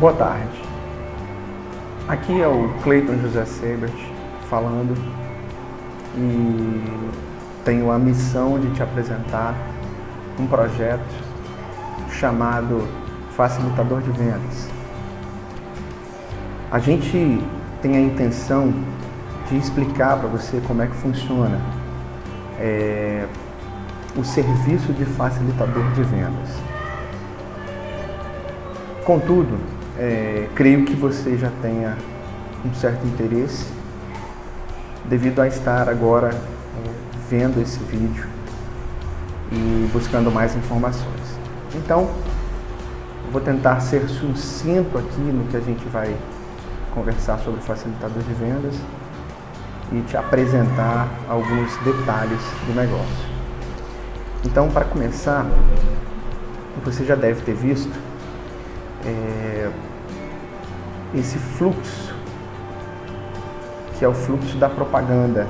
Boa tarde. Aqui é o Cleiton José Sebert falando e tenho a missão de te apresentar um projeto chamado Facilitador de Vendas. A gente tem a intenção de explicar para você como é que funciona o serviço de facilitador de vendas. Contudo, creio que você já tenha um certo interesse devido a estar agora vendo esse vídeo e buscando mais informações. Então, vou tentar ser sucinto aqui no que a gente vai conversar sobre o facilitador de vendas e te apresentar alguns detalhes do negócio. Então, para começar, você já deve ter visto esse fluxo, que é o fluxo da propaganda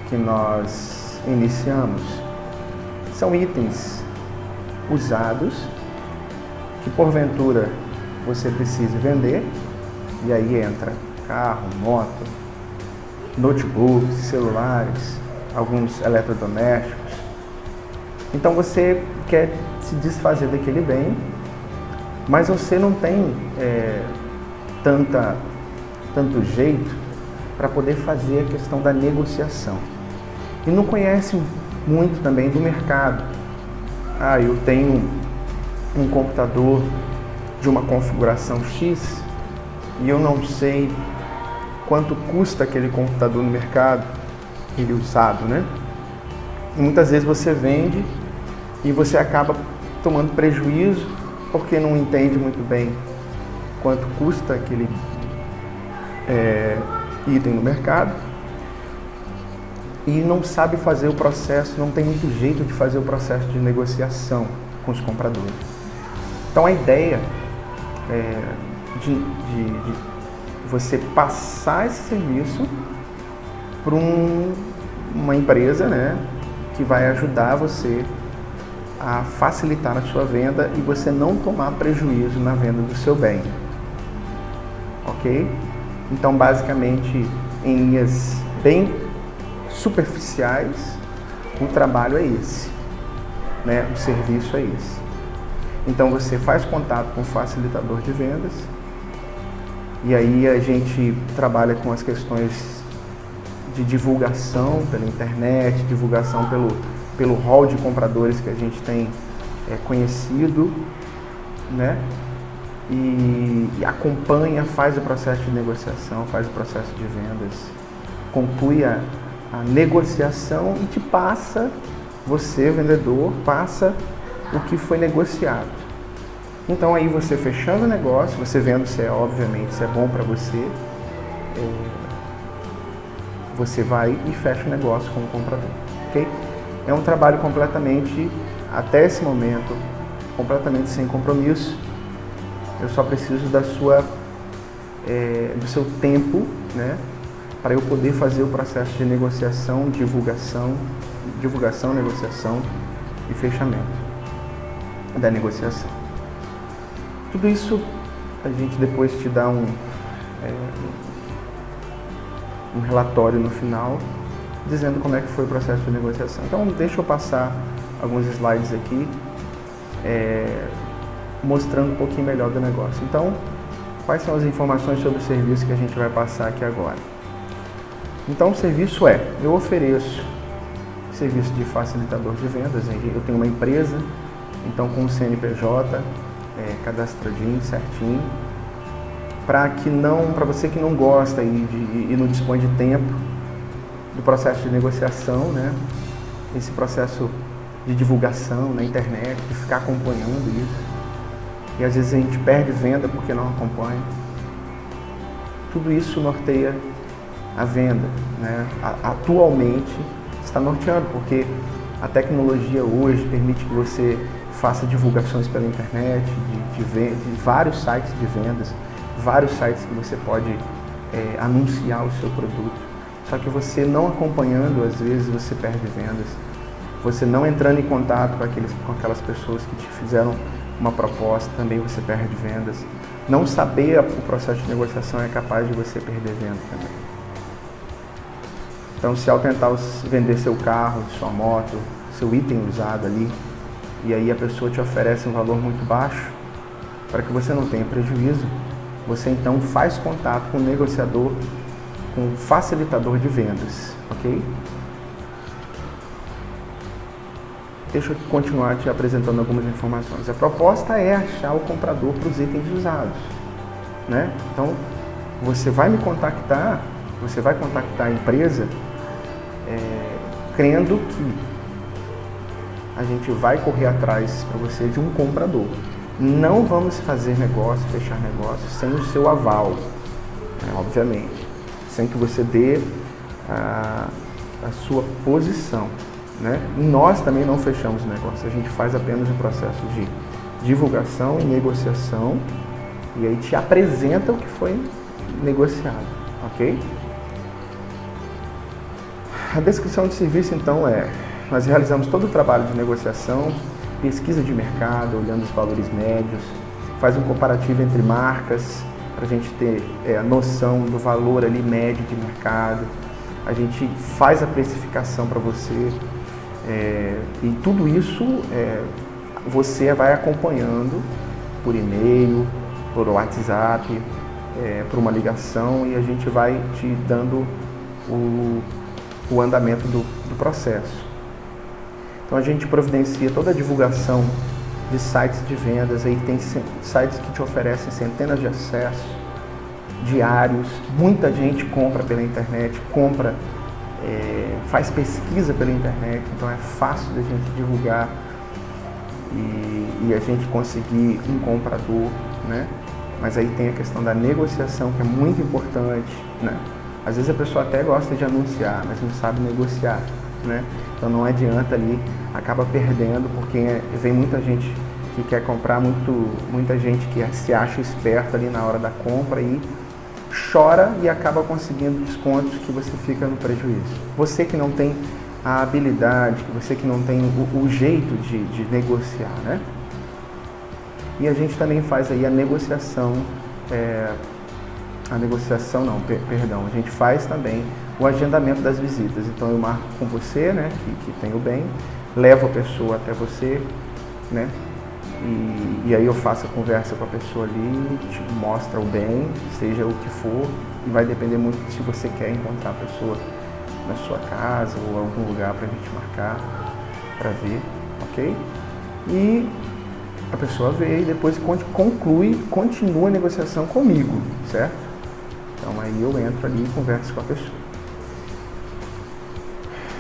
que nós iniciamos. São itens usados que porventura você precise vender, e aí entra carro, moto, notebooks, celulares, alguns eletrodomésticos. Então você quer se desfazer daquele bem, mas você não tem tanto jeito para poder fazer a questão da negociação. E não conhece muito também do mercado. Eu tenho um computador de uma configuração X e eu não sei quanto custa aquele computador no mercado, ele usado, né? E muitas vezes você vende e você acaba tomando prejuízo porque não entende muito bem quanto custa aquele item no mercado e não sabe fazer o processo, não tem muito jeito de fazer o processo de negociação com os compradores. Então a ideia é de você passar esse serviço para uma empresa, né, que vai ajudar você a facilitar a sua venda e você não tomar prejuízo na venda do seu bem. Ok? Então, basicamente, em linhas bem superficiais, o trabalho é esse, né? O serviço é esse. Então, você faz contato com o facilitador de vendas e aí a gente trabalha com as questões de divulgação pela internet, divulgação pelo hall de compradores que a gente tem conhecido, né? E acompanha, faz o processo de negociação, faz o processo de vendas, conclui a negociação e te passa, você, vendedor, passa o que foi negociado. Então aí você fechando o negócio, você vendo se obviamente se é bom para você, você vai e fecha o negócio com o comprador, ok? É um trabalho completamente, até esse momento, completamente sem compromisso. Eu só preciso do seu tempo, né, para eu poder fazer o processo de negociação, divulgação, negociação e fechamento da negociação. Tudo isso a gente depois te dá um relatório no final, dizendo como é que foi o processo de negociação. Então, deixa eu passar alguns slides aqui, mostrando um pouquinho melhor do negócio. Então, quais são as informações sobre o serviço que a gente vai passar aqui agora? Então, o serviço eu ofereço serviço de facilitador de vendas. Eu tenho uma empresa, então com o CNPJ, cadastradinho, certinho, para você que não gosta e não dispõe de tempo do processo de negociação, né? Esse processo de divulgação na internet, de ficar acompanhando isso. E às vezes a gente perde venda porque não acompanha. Tudo isso norteia a venda, né? Atualmente está norteando, porque a tecnologia hoje permite que você faça divulgações pela internet, de vários sites de vendas, vários sites que você pode anunciar o seu produto. Só que você não acompanhando, às vezes você perde vendas. Você não entrando em contato com aquelas pessoas que te fizeram uma proposta, também você perde vendas. Não saber o processo de negociação é capaz de você perder venda também. Então, se ao tentar vender seu carro, sua moto, seu item usado ali, e aí a pessoa te oferece um valor muito baixo, para que você não tenha prejuízo, você então faz contato com o negociador, com o facilitador de vendas, ok? Deixa eu continuar te apresentando algumas informações. A proposta é achar o comprador para os itens usados, né? Então, você vai me contactar, você vai contactar a empresa crendo que a gente vai correr atrás para você de um comprador. Não vamos fazer negócio, fechar negócio sem o seu aval, né, obviamente, sem que você dê a sua posição, né? E nós também não fechamos negócio, a gente faz apenas o processo de divulgação e negociação e aí te apresenta o que foi negociado, ok? A descrição de serviço então nós realizamos todo o trabalho de negociação, pesquisa de mercado, olhando os valores médios, faz um comparativo entre marcas, para a gente ter a noção do valor ali médio de mercado, a gente faz a precificação para você e tudo isso você vai acompanhando por e-mail, por WhatsApp, por uma ligação e a gente vai te dando o andamento do processo. Então a gente providencia toda a divulgação de sites de vendas, aí tem sites que te oferecem centenas de acessos diários, muita gente compra pela internet, faz pesquisa pela internet, então é fácil da gente divulgar e a gente conseguir um comprador, né? Mas aí tem a questão da negociação, que é muito importante, né? Às vezes a pessoa até gosta de anunciar, mas não sabe negociar, né? Então não adianta ali, acaba perdendo, porque vem muita gente que quer comprar, muita gente que se acha esperta ali na hora da compra e chora e acaba conseguindo descontos que você fica no prejuízo. Você que não tem a habilidade, você que não tem o jeito de negociar, né? E a gente também faz aí a negociação, a gente faz também o agendamento das visitas. Então eu marco com você, né, que tem o bem, levo a pessoa até você, né, e aí eu faço a conversa com a pessoa ali, te mostra o bem, seja o que for, e vai depender muito se você quer encontrar a pessoa na sua casa ou algum lugar para a gente marcar, para ver, ok? E a pessoa vê e depois continua a negociação comigo, certo? Então aí eu entro ali e converso com a pessoa.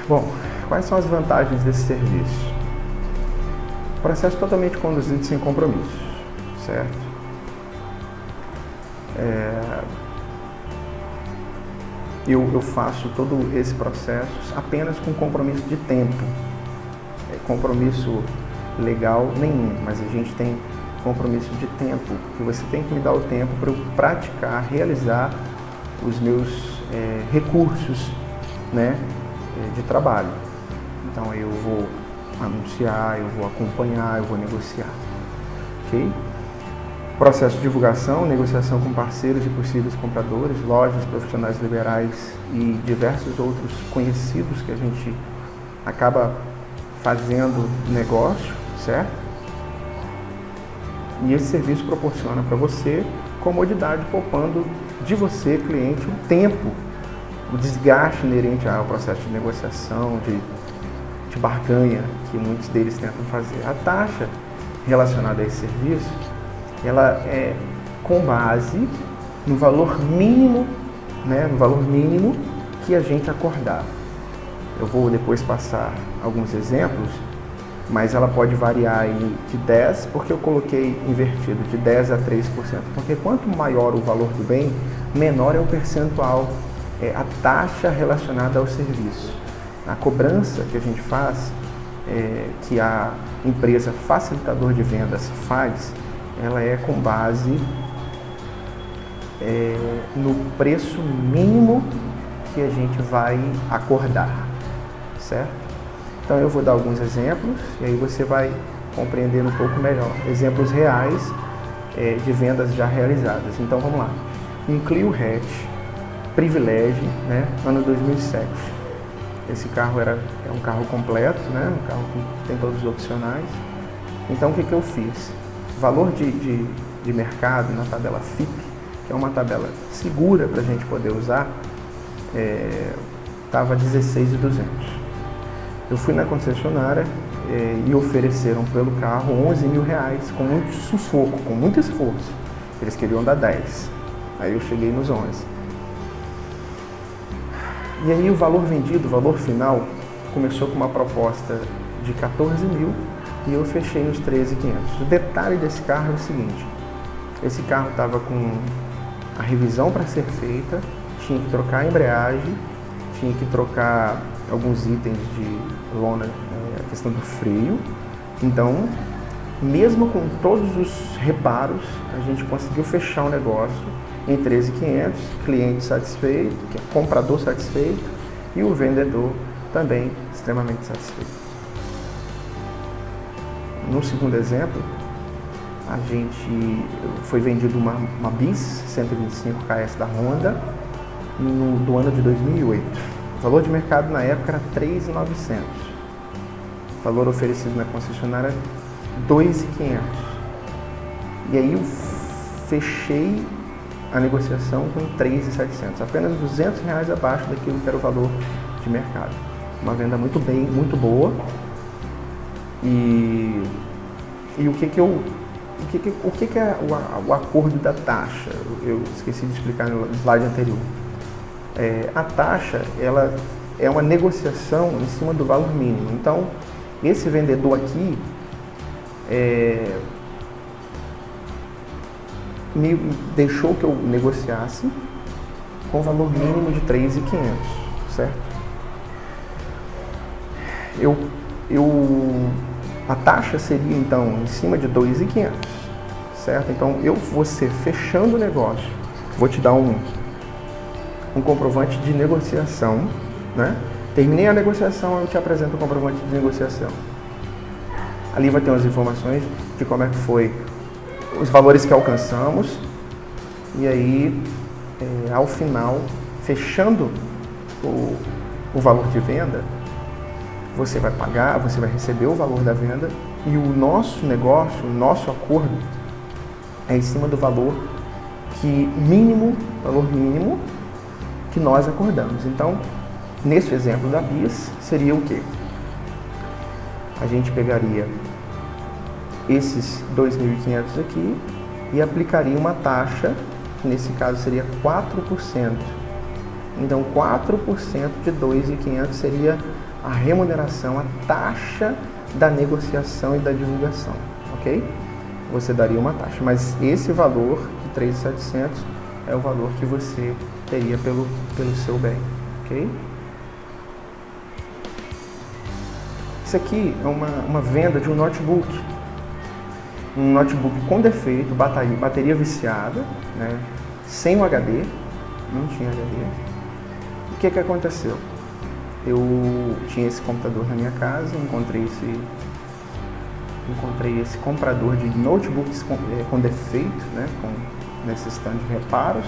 Bom, quais são as vantagens desse serviço? Processo totalmente conduzido sem compromisso, certo? Eu faço todo esse processo apenas com compromisso de tempo. Compromisso legal nenhum, mas a gente tem compromisso de tempo, que você tem que me dar o tempo para eu praticar, realizar os meus recursos, né, de trabalho. Então eu vou anunciar, eu vou acompanhar, eu vou negociar, ok? Processo de divulgação, negociação com parceiros e possíveis compradores, lojas, profissionais liberais e diversos outros conhecidos que a gente acaba fazendo negócio, certo? E esse serviço proporciona para você comodidade, poupando de você, cliente, o tempo, o desgaste inerente ao processo de negociação, de barganha, que muitos deles tentam fazer. A taxa relacionada a esse serviço, ela é com base no valor mínimo, né, no valor mínimo que a gente acordar. Eu vou depois passar alguns exemplos, mas ela pode variar aí de 10%, porque eu coloquei invertido, de 10% a 3%, porque quanto maior o valor do bem, menor é o percentual, a taxa relacionada ao serviço. A cobrança que a gente faz, que a empresa facilitador de vendas faz, ela é com base no preço mínimo que a gente vai acordar, certo? Então eu vou dar alguns exemplos e aí você vai compreender um pouco melhor. Exemplos reais de vendas já realizadas. Então vamos lá. Um Clio hatch, Privilege, né? Ano 2007. Esse carro é um carro completo, né? Um carro que tem todos os opcionais. Então o que eu fiz? Valor de mercado na tabela FIP, que é uma tabela segura para a gente poder usar, estava 16.200. Eu fui na concessionária e ofereceram pelo carro R$11.000 com muito sufoco, com muito esforço. Eles queriam dar 10. Aí eu cheguei nos 11. E aí o valor vendido, o valor final, começou com uma proposta de 14.000 e eu fechei nos 13.500. O detalhe desse carro é o seguinte: esse carro estava com a revisão para ser feita, tinha que trocar a embreagem, tinha que trocar alguns itens de lona, a questão do freio. Então, mesmo com todos os reparos, a gente conseguiu fechar o negócio em 13.500, cliente satisfeito, comprador satisfeito e o vendedor também extremamente satisfeito. No segundo exemplo, a gente foi vendido uma Bis 125 KS da Honda do ano de 2008. O valor de mercado na época era 3.900. O valor oferecido na concessionária 2.500. E aí eu fechei a negociação com 3.700, apenas R$200 abaixo daquilo que era o valor de mercado. Uma venda muito boa. E o que é o acordo da taxa? Eu esqueci de explicar no slide anterior. A taxa, ela é uma negociação em cima do valor mínimo. Então, esse vendedor aqui me deixou que eu negociasse com o valor mínimo de 3.500, certo? A taxa seria, então, em cima de 2.500, certo? Então, você fechando o negócio, vou te dar um comprovante de negociação, né? Terminei a negociação, eu te apresento o comprovante de negociação. Ali vai ter umas informações de como é que foi, os valores que alcançamos, e aí, ao final, fechando o valor de venda, você vai pagar, você vai receber o valor da venda, e o nosso negócio, o nosso acordo é em cima do valor mínimo que nós acordamos. Então, nesse exemplo da Bis, seria o quê? A gente pegaria esses 2.500 aqui e aplicaria uma taxa, que nesse caso seria 4%. Então, 4% de 2.500 seria a remuneração, a taxa da negociação e da divulgação, ok? Você daria uma taxa, mas esse valor de 3.700 é o valor que você teria pelo seu bem, ok? Isso aqui é uma venda de um notebook com defeito, bateria viciada, né? Sem o HD, não tinha HD. O que aconteceu? Eu tinha esse computador na minha casa, encontrei esse comprador de notebooks com defeito, né? Necessitando de reparos,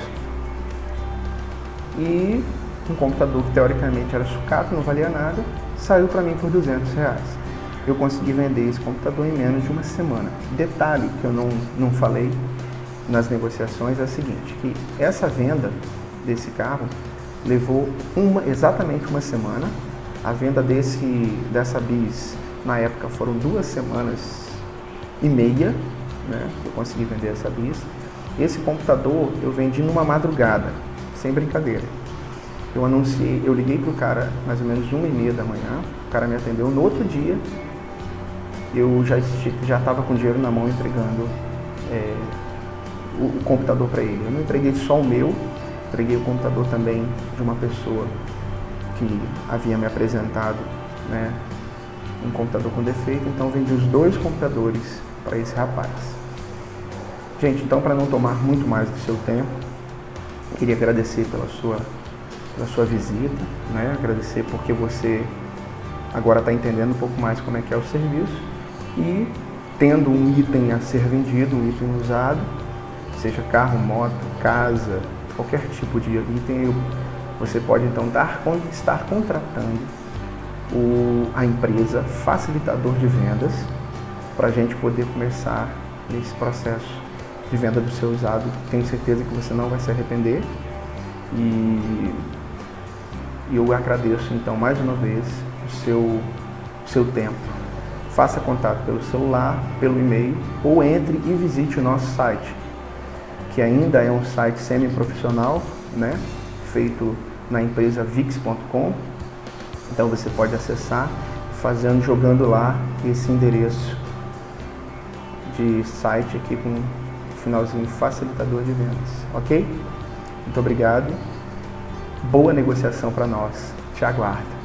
e um computador que teoricamente era sucata, não valia nada, saiu para mim por R$200. Eu consegui vender esse computador em menos de uma semana. Detalhe que eu não falei nas negociações é o seguinte, que essa venda desse carro levou exatamente uma semana. A venda dessa Bis, na época, foram 2 semanas e meia, né, que eu consegui vender essa Bis. Esse computador eu vendi numa madrugada, sem brincadeira. Eu liguei pro cara mais ou menos 1h30 da manhã, o cara me atendeu. No outro dia, eu já estava com dinheiro na mão entregando o computador para ele. Eu não entreguei só o meu, entreguei o computador também de uma pessoa que havia me apresentado, né, um computador com defeito. Então vendi os 2 computadores para esse rapaz. Gente, então, para não tomar muito mais do seu tempo, queria agradecer pela sua visita, né? Agradecer porque você agora está entendendo um pouco mais como é que é o serviço, e tendo um item a ser vendido, um item usado, seja carro, moto, casa, qualquer tipo de item, você pode então estar contratando a empresa facilitador de vendas para a gente poder começar esse processo de venda do seu usado. Tenho certeza que você não vai se arrepender e eu agradeço então mais uma vez o seu tempo. Faça contato pelo celular, pelo e-mail ou entre e visite o nosso site, que ainda é um site semi-profissional, né? Feito na empresa vix.com. Então você pode acessar jogando lá esse endereço de site aqui com o finalzinho facilitador de vendas, ok? Muito obrigado. Boa negociação para nós. Te aguardo.